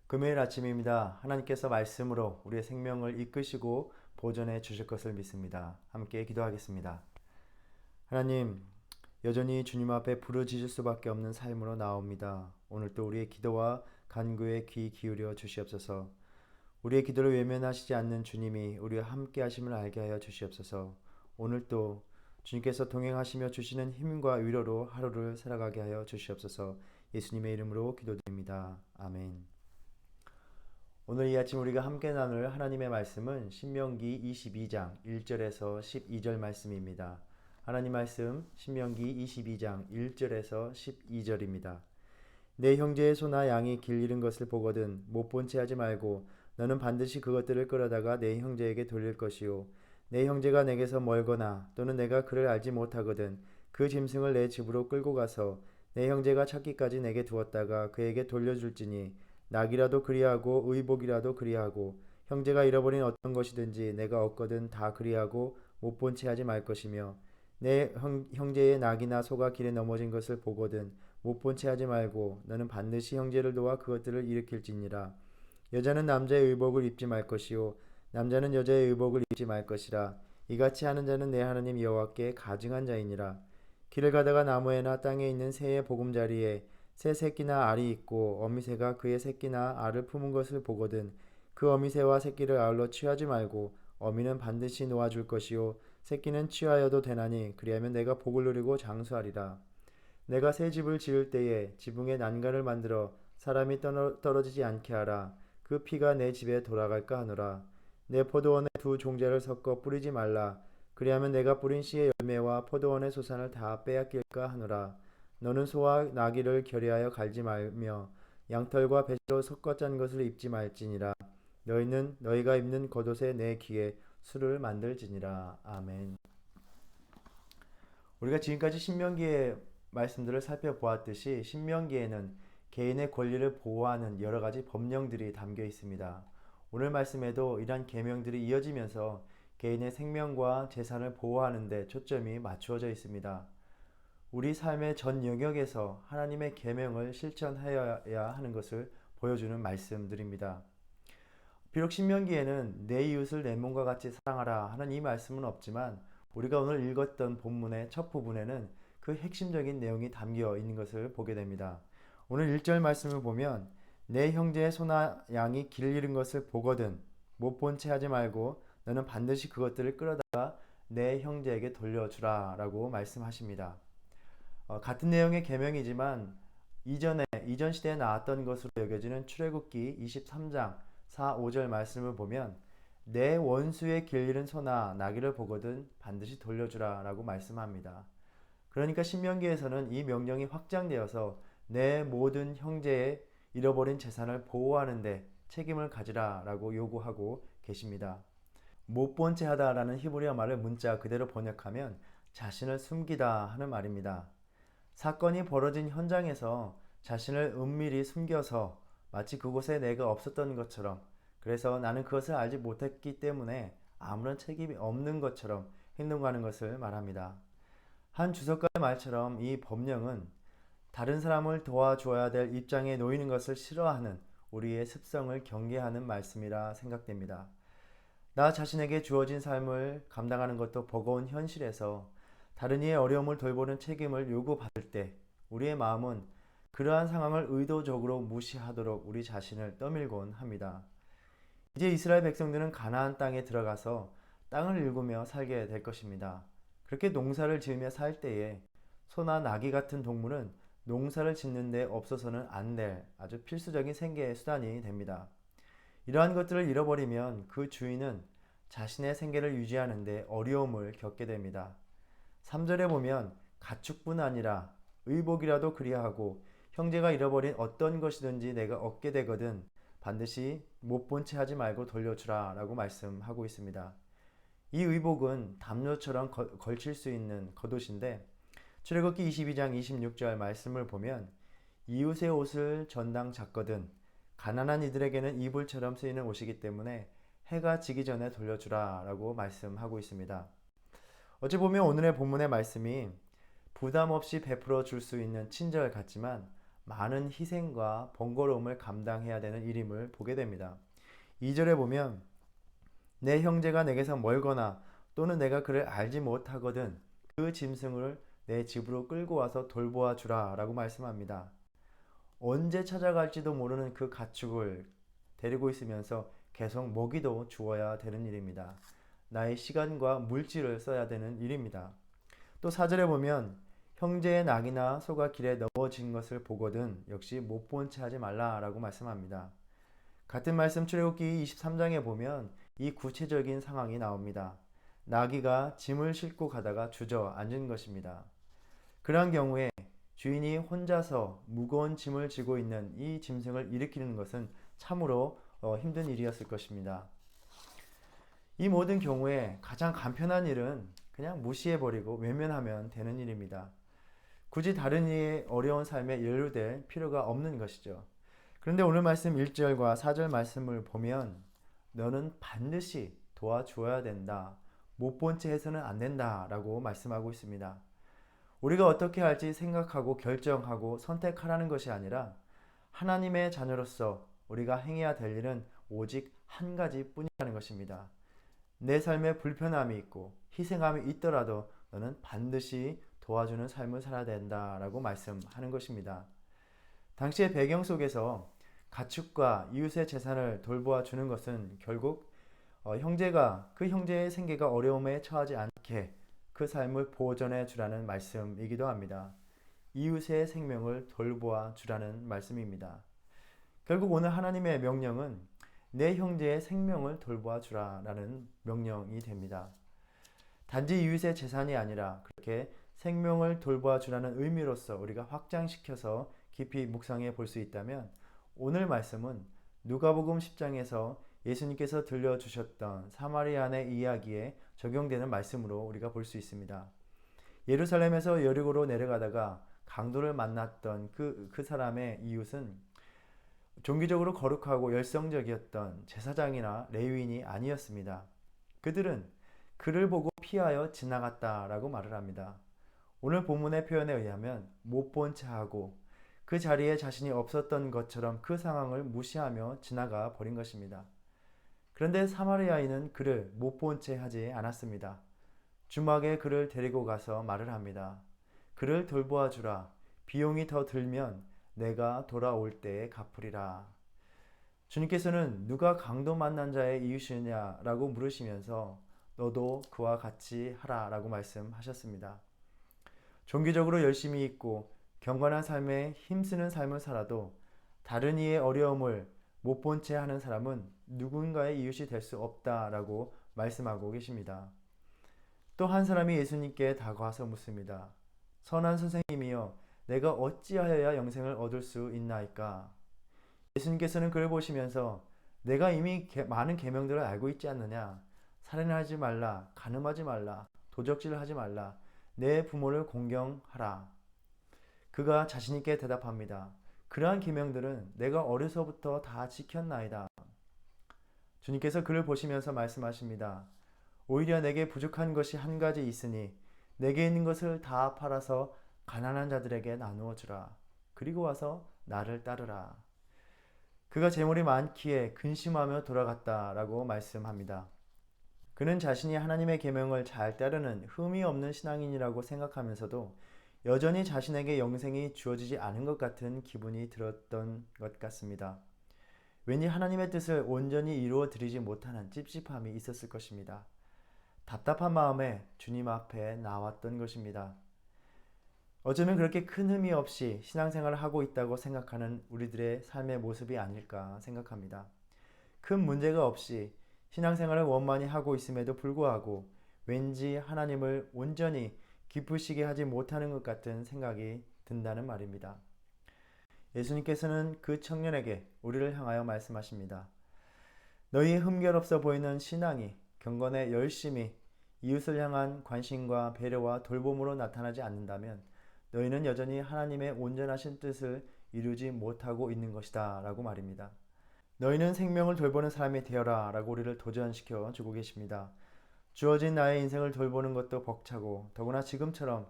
금요일 아침입니다. 하나님께서 말씀으로 우리의 생명을 이끄시고 보존해 주실 것을 믿습니다. 함께 기도하겠습니다. 하나님, 여전히 주님 앞에 부르짖을 수밖에 없는 삶으로 나옵니다. 오늘도 우리의 기도와 간구에 귀 기울여 주시옵소서. 우리의 기도를 외면하시지 않는 주님이 우리와 함께 하심을 알게 하여 주시옵소서. 오늘도 주님께서 동행하시며 주시는 힘과 위로로 하루를 살아가게 하여 주시옵소서. 예수님의 이름으로 기도드립니다. 아멘. 오늘 이 아침 우리가 함께 나눌 하나님의 말씀은 신명기 22장 1절에서 12절 말씀입니다. 하나님 말씀 신명기 22장 1절에서 12절입니다. 내 형제의 소나 양이 길 잃은 것을 보거든 못 본 채 하지 말고 너는 반드시 그것들을 끌어다가 내 형제에게 돌릴 것이요 내 형제가 내게서 멀거나 또는 내가 그를 알지 못하거든 그 짐승을 내 집으로 끌고 가서 내 형제가 찾기까지 내게 두었다가 그에게 돌려줄지니 낙이라도 그리하고 의복이라도 그리하고 형제가 잃어버린 어떤 것이든지 내가 얻거든 다 그리하고 못 본 채 하지 말 것이며 내 형제의 낙이나 소가 길에 넘어진 것을 보거든 못 본 채 하지 말고 너는 반드시 형제를 도와 그것들을 일으킬지니라. 여자는 남자의 의복을 입지 말 것이요 남자는 여자의 의복을 입지 말 것이라. 이같이 하는 자는 내 하나님 여호와께 가증한 자이니라. 길을 가다가 나무에나 땅에 있는 새의 보금자리에 새 새끼나 알이 있고 어미새가 그의 새끼나 알을 품은 것을 보거든 그 어미새와 새끼를 아울러 취하지 말고 어미는 반드시 놓아줄 것이요 새끼는 취하여도 되나니 그리하면 내가 복을 누리고 장수하리라. 내가 새 집을 지을 때에 지붕에 난간을 만들어 사람이 떨어지지 않게 하라. 그 피가 내 집에 돌아갈까 하노라. 내 포도원에 두 종자를 섞어 뿌리지 말라. 그리하면 내가 뿌린 씨의 열매와 포도원의 소산을 다 빼앗길까 하노라. 너는 소와 나귀를 결의하여 갈지 말며 양털과 배로 섞어 짠 것을 입지 말지니라. 너희는 너희가 입는 겉옷에 내 귀에 술을 만들지니라. 아멘. 우리가 지금까지 신명기의 말씀들을 살펴보았듯이 신명기에는 개인의 권리를 보호하는 여러 가지 법령들이 담겨 있습니다. 오늘 말씀에도 이러한 계명들이 이어지면서 개인의 생명과 재산을 보호하는 데 초점이 맞추어져 있습니다. 우리 삶의 전 영역에서 하나님의 계명을 실천하여야 하는 것을 보여주는 말씀들입니다. 비록 신명기에는 내 이웃을 내 몸과 같이 사랑하라 하는 이 말씀은 없지만 우리가 오늘 읽었던 본문의 첫 부분에는 그 핵심적인 내용이 담겨 있는 것을 보게 됩니다. 오늘 1절 말씀을 보면 내 형제의 소나 양이 길 잃은 것을 보거든 못 본 채 하지 말고 너는 반드시 그것들을 끌어다가 내 형제에게 돌려주라 라고 말씀하십니다. 같은 내용의 계명이지만 이전 시대에 나왔던 것으로 여겨지는 출애굽기 23장 4, 5절 말씀을 보면 내 원수의 길 잃은 소나 나귀를 보거든 반드시 돌려주라 라고 말씀합니다. 그러니까 신명기에서는 이 명령이 확장되어서 내 모든 형제의 잃어버린 재산을 보호하는 데 책임을 가지라 라고 요구하고 계십니다. 못 본 채 하다 라는 히브리어 말을 문자 그대로 번역하면 자신을 숨기다 하는 말입니다. 사건이 벌어진 현장에서 자신을 은밀히 숨겨서 마치 그곳에 내가 없었던 것처럼 그래서 나는 그것을 알지 못했기 때문에 아무런 책임이 없는 것처럼 행동하는 것을 말합니다. 한 주석가의 말처럼 이 법령은 다른 사람을 도와줘야 될 입장에 놓이는 것을 싫어하는 우리의 습성을 경계하는 말씀이라 생각됩니다. 나 자신에게 주어진 삶을 감당하는 것도 버거운 현실에서 다른 이의 어려움을 돌보는 책임을 요구받을 때 우리의 마음은 그러한 상황을 의도적으로 무시하도록 우리 자신을 떠밀곤 합니다. 이제 이스라엘 백성들은 가나안 땅에 들어가서 땅을 일구며 살게 될 것입니다. 그렇게 농사를 지으며 살 때에 소나 나귀 같은 동물은 농사를 짓는 데 없어서는 안 될 아주 필수적인 생계 수단이 됩니다. 이러한 것들을 잃어버리면 그 주인은 자신의 생계를 유지하는 데 어려움을 겪게 됩니다. 3절에 보면 가축뿐 아니라 의복이라도 그리하고 형제가 잃어버린 어떤 것이든지 내가 얻게 되거든 반드시 못 본 채 하지 말고 돌려주라 라고 말씀하고 있습니다. 이 의복은 담요처럼 걸칠 수 있는 겉옷인데 출애굽기 22장 26절 말씀을 보면 이웃의 옷을 전당 잡거든 가난한 이들에게는 이불처럼 쓰이는 옷이기 때문에 해가 지기 전에 돌려주라 라고 말씀하고 있습니다. 어찌 보면 오늘의 본문의 말씀이 부담 없이 베풀어 줄 수 있는 친절 같지만 많은 희생과 번거로움을 감당해야 되는 일임을 보게 됩니다. 2절에 보면 내 형제가 내게서 멀거나 또는 내가 그를 알지 못하거든 그 짐승을 내 집으로 끌고 와서 돌보아 주라 라고 말씀합니다. 언제 찾아갈지도 모르는 그 가축을 데리고 있으면서 계속 먹이도 주어야 되는 일입니다. 나의 시간과 물질을 써야 되는 일입니다. 또 4절에 보면 형제의 낙이나 소가 길에 넘어진 것을 보거든 역시 못 본 채 하지 말라라고 말씀합니다. 같은 말씀 출애굽기 23장에 보면 이 구체적인 상황이 나옵니다. 나귀가 짐을 싣고 가다가 주저앉은 것입니다. 그러한 경우에 주인이 혼자서 무거운 짐을 지고 있는 이 짐승을 일으키는 것은 참으로 힘든 일이었을 것입니다. 이 모든 경우에 가장 간편한 일은 그냥 무시해버리고 외면하면 되는 일입니다. 굳이 다른 이의 어려운 삶에 연루될 필요가 없는 것이죠. 그런데 오늘 말씀 1절과 4절 말씀을 보면 너는 반드시 도와주어야 된다. 못 본 채 해서는 안 된다 라고 말씀하고 있습니다. 우리가 어떻게 할지 생각하고 결정하고 선택하라는 것이 아니라 하나님의 자녀로서 우리가 행해야 될 일은 오직 한 가지 뿐이라는 것입니다. 내 삶에 불편함이 있고 희생함이 있더라도 너는 반드시 도와주는 삶을 살아야 된다라고 말씀하는 것입니다. 당시의 배경 속에서 가축과 이웃의 재산을 돌보아 주는 것은 결국 형제가 그 형제의 생계가 어려움에 처하지 않게 그 삶을 보전해 주라는 말씀이기도 합니다. 이웃의 생명을 돌보아 주라는 말씀입니다. 결국 오늘 하나님의 명령은 내 형제의 생명을 돌보아 주라라는 명령이 됩니다. 단지 이웃의 재산이 아니라 그렇게 생명을 돌보아 주라는 의미로서 우리가 확장시켜서 깊이 묵상해 볼 수 있다면 오늘 말씀은 누가복음 10장에서 예수님께서 들려주셨던 사마리아인의 이야기에 적용되는 말씀으로 우리가 볼 수 있습니다. 예루살렘에서 여리고로 내려가다가 강도를 만났던 그 사람의 이웃은 종교적으로 거룩하고 열성적이었던 제사장이나 레위인이 아니었습니다. 그들은 그를 보고 피하여 지나갔다라고 말을 합니다. 오늘 본문의 표현에 의하면 못 본 채 하고 그 자리에 자신이 없었던 것처럼 그 상황을 무시하며 지나가 버린 것입니다. 그런데 사마리아인은 그를 못 본 채 하지 않았습니다. 주막에 그를 데리고 가서 말을 합니다. 그를 돌보아 주라. 비용이 더 들면 내가 돌아올 때에 갚으리라. 주님께서는 누가 강도 만난 자의 이웃이냐라고 물으시면서 너도 그와 같이 하라라고 말씀하셨습니다. 종교적으로 열심히 있고 경건한 삶에 힘쓰는 삶을 살아도 다른 이의 어려움을 못 본 채 하는 사람은 누군가의 이웃이 될 수 없다라고 말씀하고 계십니다. 또 한 사람이 예수님께 다가와서 묻습니다. 선한 선생님이여, 내가 어찌하여야 영생을 얻을 수 있나이까? 예수님께서는 그를 보시면서 내가 이미 많은 계명들을 알고 있지 않느냐? 살인하지 말라, 간음하지 말라, 도적질하지 말라, 내 부모를 공경하라. 그가 자신있게 대답합니다. 그러한 계명들은 내가 어려서부터 다 지켰나이다. 주님께서 그를 보시면서 말씀하십니다. 오히려 내게 부족한 것이 한 가지 있으니 내게 있는 것을 다 팔아서 가난한 자들에게 나누어 주라. 그리고 와서 나를 따르라. 그가 재물이 많기에 근심하며 돌아갔다라고 말씀합니다. 그는 자신이 하나님의 계명을 잘 따르는 흠이 없는 신앙인이라고 생각하면서도 여전히 자신에게 영생이 주어지지 않은 것 같은 기분이 들었던 것 같습니다. 왠지 하나님의 뜻을 온전히 이루어 드리지 못하는 찝찝함이 있었을 것입니다. 답답한 마음에 주님 앞에 나왔던 것입니다. 어쩌면 그렇게 큰 흠이 없이 신앙생활을 하고 있다고 생각하는 우리들의 삶의 모습이 아닐까 생각합니다. 큰 문제가 없이 신앙생활을 원만히 하고 있음에도 불구하고 왠지 하나님을 온전히 기쁘시게 하지 못하는 것 같은 생각이 든다는 말입니다. 예수님께서는 그 청년에게 우리를 향하여 말씀하십니다. 너희의 흠결없어 보이는 신앙이 경건에 열심히 이웃을 향한 관심과 배려와 돌봄으로 나타나지 않는다면 너희는 여전히 하나님의 온전하신 뜻을 이루지 못하고 있는 것이다 라고 말입니다. 너희는 생명을 돌보는 사람이 되어라 라고 우리를 도전시켜 주고 계십니다. 주어진 나의 인생을 돌보는 것도 벅차고 더구나 지금처럼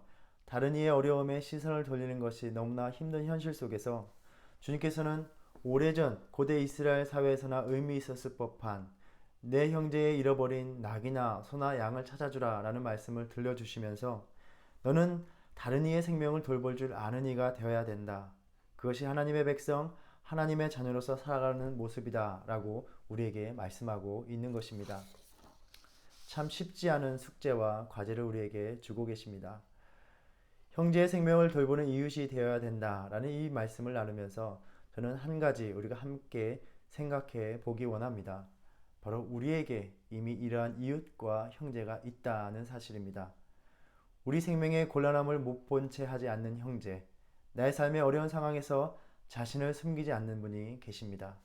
다른 이의 어려움에 시선을 돌리는 것이 너무나 힘든 현실 속에서 주님께서는 오래전 고대 이스라엘 사회에서나 의미 있었을 법한 내 형제의 잃어버린 낙이나 소나 양을 찾아주라 라는 말씀을 들려주시면서 너는 다른 이의 생명을 돌볼 줄 아는 이가 되어야 된다. 그것이 하나님의 백성, 하나님의 자녀로서 살아가는 모습이다 라고 우리에게 말씀하고 있는 것입니다. 참 쉽지 않은 숙제와 과제를 우리에게 주고 계십니다. 형제의 생명을 돌보는 이웃이 되어야 된다라는 이 말씀을 나누면서 저는 한 가지 우리가 함께 생각해 보기 원합니다. 바로 우리에게 이미 이러한 이웃과 형제가 있다는 사실입니다. 우리 생명의 곤란함을 못 본 채 하지 않는 형제, 나의 삶의 어려운 상황에서 자신을 숨기지 않는 분이 계십니다.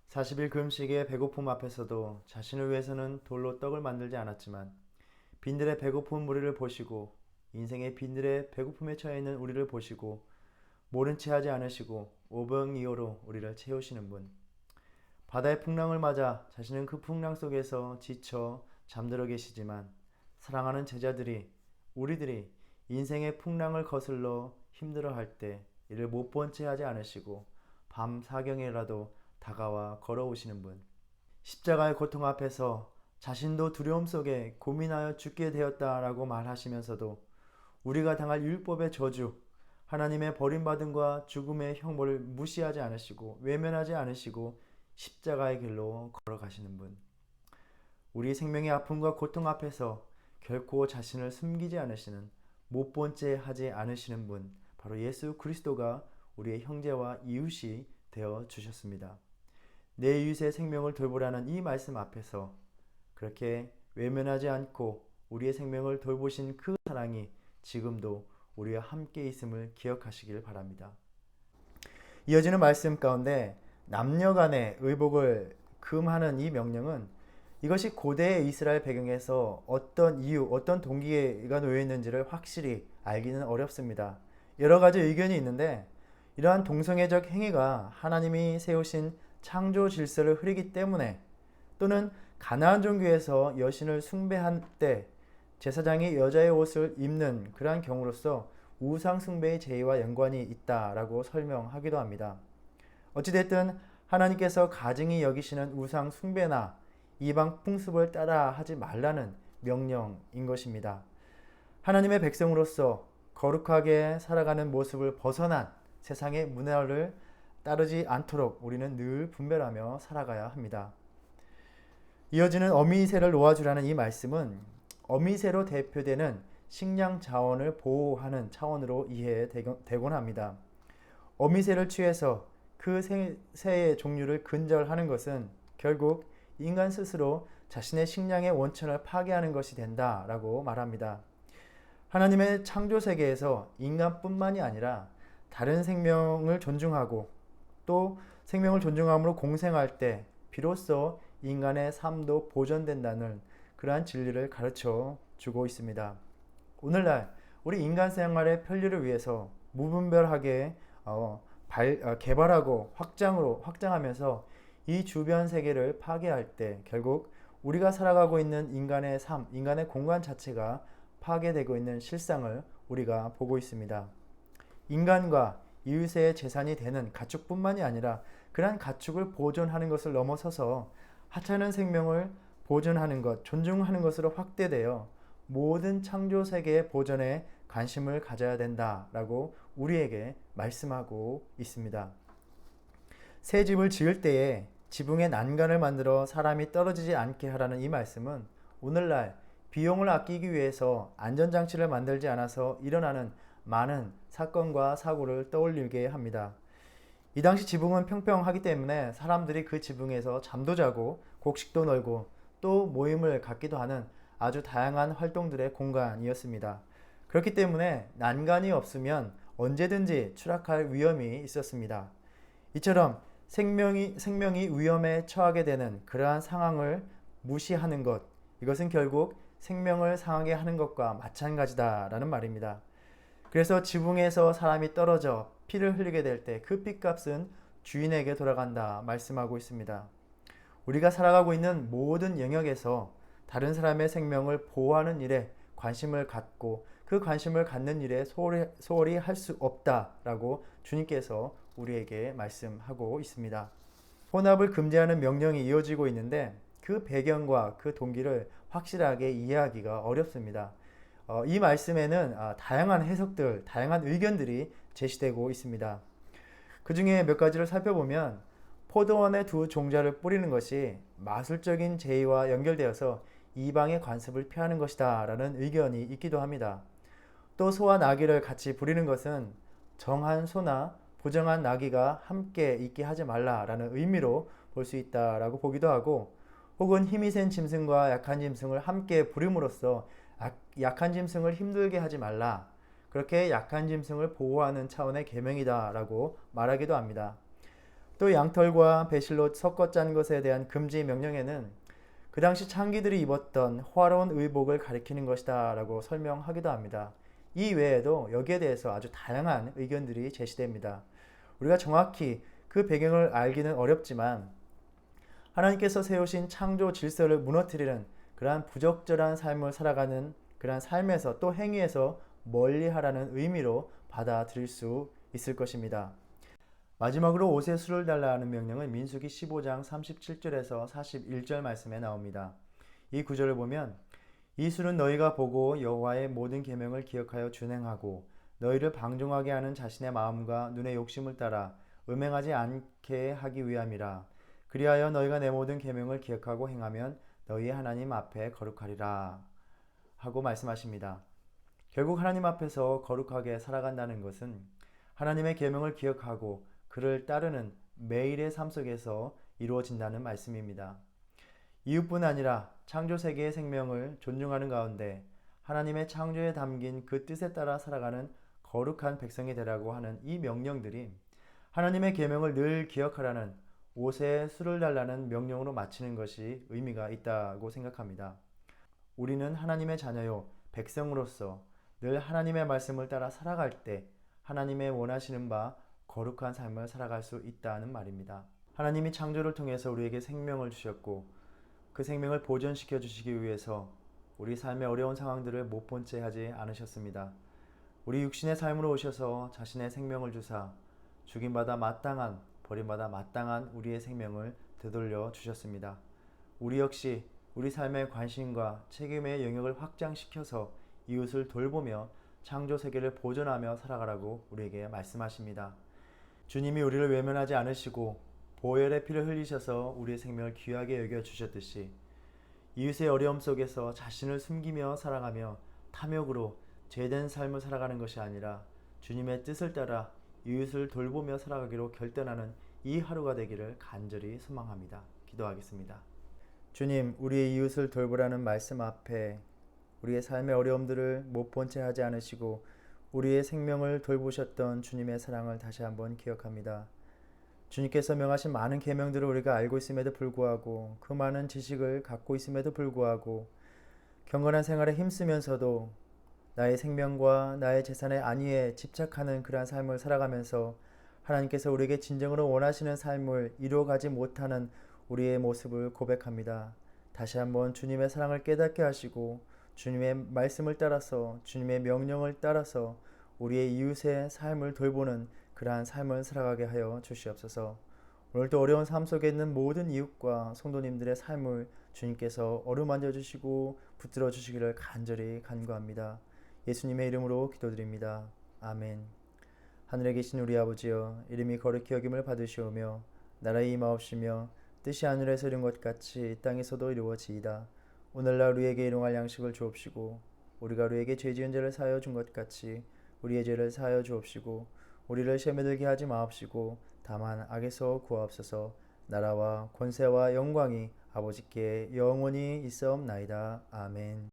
40일 금식의 배고픔 앞에서도 자신을 위해서는 돌로 떡을 만들지 않았지만 빈들의 배고픈 무리를 보시고 인생의 빈들의 배고픔에 처해 있는 우리를 보시고 모른 채 하지 않으시고 오병이어로 우리를 채우시는 분. 바다의 풍랑을 맞아 자신은 그 풍랑 속에서 지쳐 잠들어 계시지만 사랑하는 제자들이 우리들이 인생의 풍랑을 거슬러 힘들어할 때 이를 못 본 채 하지 않으시고 밤 사경에라도 다가와 걸어오시는 분. 십자가의 고통 앞에서 자신도 두려움 속에 고민하여 죽게 되었다라고 말하시면서도 우리가 당할 율법의 저주, 하나님의 버림받음과 죽음의 형벌을 무시하지 않으시고 외면하지 않으시고 십자가의 길로 걸어가시는 분. 우리 생명의 아픔과 고통 앞에서 결코 자신을 숨기지 않으시는 못 본 채 하지 않으시는 분, 바로 예수 그리스도가 우리의 형제와 이웃이 되어 주셨습니다. 내 이웃의 생명을 돌보라는 이 말씀 앞에서 그렇게 외면하지 않고 우리의 생명을 돌보신 그 사랑이 지금도 우리와 함께 있음을 기억하시길 바랍니다. 이어지는 말씀 가운데 남녀 간의 의복을 금하는 이 명령은 이것이 고대의 이스라엘 배경에서 어떤 이유, 어떤 동기가 놓여 있는지를 확실히 알기는 어렵습니다. 여러 가지 의견이 있는데 이러한 동성애적 행위가 하나님이 세우신 창조 질서를 흐리기 때문에 또는 가나안 종교에서 여신을 숭배한 때 제사장이 여자의 옷을 입는 그러한 경우로서 우상 숭배의 제의와 연관이 있다라고 설명하기도 합니다. 어찌됐든 하나님께서 가증히 여기시는 우상 숭배나 이방 풍습을 따라 하지 말라는 명령인 것입니다. 하나님의 백성으로서 거룩하게 살아가는 모습을 벗어난 세상의 문화를 따르지 않도록 우리는 늘 분별하며 살아가야 합니다. 이어지는 어미새를 놓아주라는 이 말씀은 어미새로 대표되는 식량 자원을 보호하는 차원으로 이해되곤 합니다. 어미새를 취해서 그 새의 종류를 근절하는 것은 결국 인간 스스로 자신의 식량의 원천을 파괴하는 것이 된다라고 말합니다. 하나님의 창조 세계에서 인간뿐만이 아니라 다른 생명을 존중하고 또 생명을 존중함으로 공생할 때 비로소 인간의 삶도 보존된다는 그러한 진리를 가르쳐 주고 있습니다. 오늘날 우리 인간 생활의 편리를 위해서 무분별하게 개발하고 확장하면서 이 주변 세계를 파괴할 때 결국 우리가 살아가고 있는 인간의 삶, 인간의 공간 자체가 파괴되고 있는 실상을 우리가 보고 있습니다. 인간과 이웃의 재산이 되는 가축뿐만이 아니라 그러한 가축을 보존하는 것을 넘어서서 하찮은 생명을 보존하는 것, 존중하는 것으로 확대되어 모든 창조 세계의 보존에 관심을 가져야 된다라고 우리에게 말씀하고 있습니다. 새 집을 지을 때에 지붕에 난간을 만들어 사람이 떨어지지 않게 하라는 이 말씀은 오늘날 비용을 아끼기 위해서 안전장치를 만들지 않아서 일어나는 많은 사건과 사고를 떠올리게 합니다. 이 당시 지붕은 평평하기 때문에 사람들이 그 지붕에서 잠도 자고 곡식도 널고 또 모임을 갖기도 하는 아주 다양한 활동들의 공간이었습니다. 그렇기 때문에 난간이 없으면 언제든지 추락할 위험이 있었습니다. 이처럼 생명이 위험에 처하게 되는 그러한 상황을 무시하는 것, 이것은 결국 생명을 상하게 하는 것과 마찬가지다라는 말입니다. 그래서 지붕에서 사람이 떨어져 피를 흘리게 될 때 그 핏값은 주인에게 돌아간다 말씀하고 있습니다. 우리가 살아가고 있는 모든 영역에서 다른 사람의 생명을 보호하는 일에 관심을 갖고 그 관심을 갖는 일에 소홀히 할 수 없다라고 주님께서 우리에게 말씀하고 있습니다. 혼합을 금지하는 명령이 이어지고 있는데 그 배경과 그 동기를 확실하게 이해하기가 어렵습니다. 이 말씀에는 다양한 해석들, 다양한 의견들이 제시되고 있습니다. 그 중에 몇 가지를 살펴보면 포도원에 두 종자를 뿌리는 것이 마술적인 제의와 연결되어서 이방의 관습을 피하는 것이다 라는 의견이 있기도 합니다. 또 소와 나귀를 같이 부리는 것은 정한 소나 부정한 나귀가 함께 있게 하지 말라라는 의미로 볼 수 있다라고 보기도 하고, 혹은 힘이 센 짐승과 약한 짐승을 함께 부림으로써 약한 짐승을 힘들게 하지 말라, 그렇게 약한 짐승을 보호하는 차원의 계명이다라고 말하기도 합니다. 또 양털과 배실로 섞어 짠 것에 대한 금지 명령에는 그 당시 창기들이 입었던 화려한 의복을 가리키는 것이다 라고 설명하기도 합니다. 이 외에도 여기에 대해서 아주 다양한 의견들이 제시됩니다. 우리가 정확히 그 배경을 알기는 어렵지만 하나님께서 세우신 창조 질서를 무너뜨리는 그러한 부적절한 삶을 살아가는 그러한 삶에서 또 행위에서 멀리하라는 의미로 받아들일 수 있을 것입니다. 마지막으로 옷에 술을 달라 하는 명령은 민수기 15장 37절에서 41절 말씀에 나옵니다. 이 구절을 보면 이 술은 너희가 보고 여호와의 모든 계명을 기억하여 준행하고 너희를 방종하게 하는 자신의 마음과 눈의 욕심을 따라 음행하지 않게 하기 위함이라. 그리하여 너희가 내 모든 계명을 기억하고 행하면 너희 하나님 앞에 거룩하리라 하고 말씀하십니다. 결국 하나님 앞에서 거룩하게 살아간다는 것은 하나님의 계명을 기억하고 그를 따르는 매일의 삶 속에서 이루어진다는 말씀입니다. 이웃뿐 아니라 창조 세계의 생명을 존중하는 가운데 하나님의 창조에 담긴 그 뜻에 따라 살아가는 거룩한 백성이 되라고 하는 이 명령들이 하나님의 계명을 늘 기억하라는 옷에 술을 달라는 명령으로 마치는 것이 의미가 있다고 생각합니다. 우리는 하나님의 자녀요 백성으로서 늘 하나님의 말씀을 따라 살아갈 때 하나님의 원하시는 바 거룩한 삶을 살아갈 수 있다는 말입니다. 하나님이 창조를 통해서 우리에게 생명을 주셨고 그 생명을 보존시켜 주시기 위해서 우리 삶의 어려운 상황들을 못 본 채 하지 않으셨습니다. 우리 육신의 삶으로 오셔서 자신의 생명을 주사 죽임받아 마땅한, 버림받아 마땅한 우리의 생명을 되돌려 주셨습니다. 우리 역시 우리 삶의 관심과 책임의 영역을 확장시켜서 이웃을 돌보며 창조 세계를 보존하며 살아가라고 우리에게 말씀하십니다. 주님이 우리를 외면하지 않으시고 보혈의 피를 흘리셔서 우리의 생명을 귀하게 여겨주셨듯이 이웃의 어려움 속에서 자신을 숨기며 살아가며 탐욕으로 죄된 삶을 살아가는 것이 아니라 주님의 뜻을 따라 이웃을 돌보며 살아가기로 결단하는 이 하루가 되기를 간절히 소망합니다. 기도하겠습니다. 주님, 우리의 이웃을 돌보라는 말씀 앞에 우리의 삶의 어려움들을 못 본 채 하지 않으시고 우리의 생명을 돌보셨던 주님의 사랑을 다시 한번 기억합니다. 주님께서 명하신 많은 계명들을 우리가 알고 있음에도 불구하고 그 많은 지식을 갖고 있음에도 불구하고 경건한 생활에 힘쓰면서도 나의 생명과 나의 재산의 안위에 집착하는 그러한 삶을 살아가면서 하나님께서 우리에게 진정으로 원하시는 삶을 이루어가지 못하는 우리의 모습을 고백합니다. 다시 한번 주님의 사랑을 깨닫게 하시고 주님의 말씀을 따라서 주님의 명령을 따라서 우리의 이웃의 삶을 돌보는 그러한 삶을 살아가게 하여 주시옵소서. 오늘도 어려운 삶 속에 있는 모든 이웃과 성도님들의 삶을 주님께서 어루만져 주시고 붙들어 주시기를 간절히 간구합니다. 예수님의 이름으로 기도드립니다. 아멘. 하늘에 계신 우리 아버지여, 이름이 거룩히 여김을 받으시오며 나라의 임하옵시며 뜻이 하늘에서 이룬 것 같이 땅에서도 이루어지이다. 오늘날 우리에게 일용할 양식을 주옵시고 우리가 우리에게 죄 지은 죄를 사하여 준 것 같이 우리의 죄를 사하여 주옵시고 우리를 시험에 들게 하지 마옵시고 다만 악에서 구하옵소서. 나라와 권세와 영광이 아버지께 영원히 있사옵나이다. 아멘.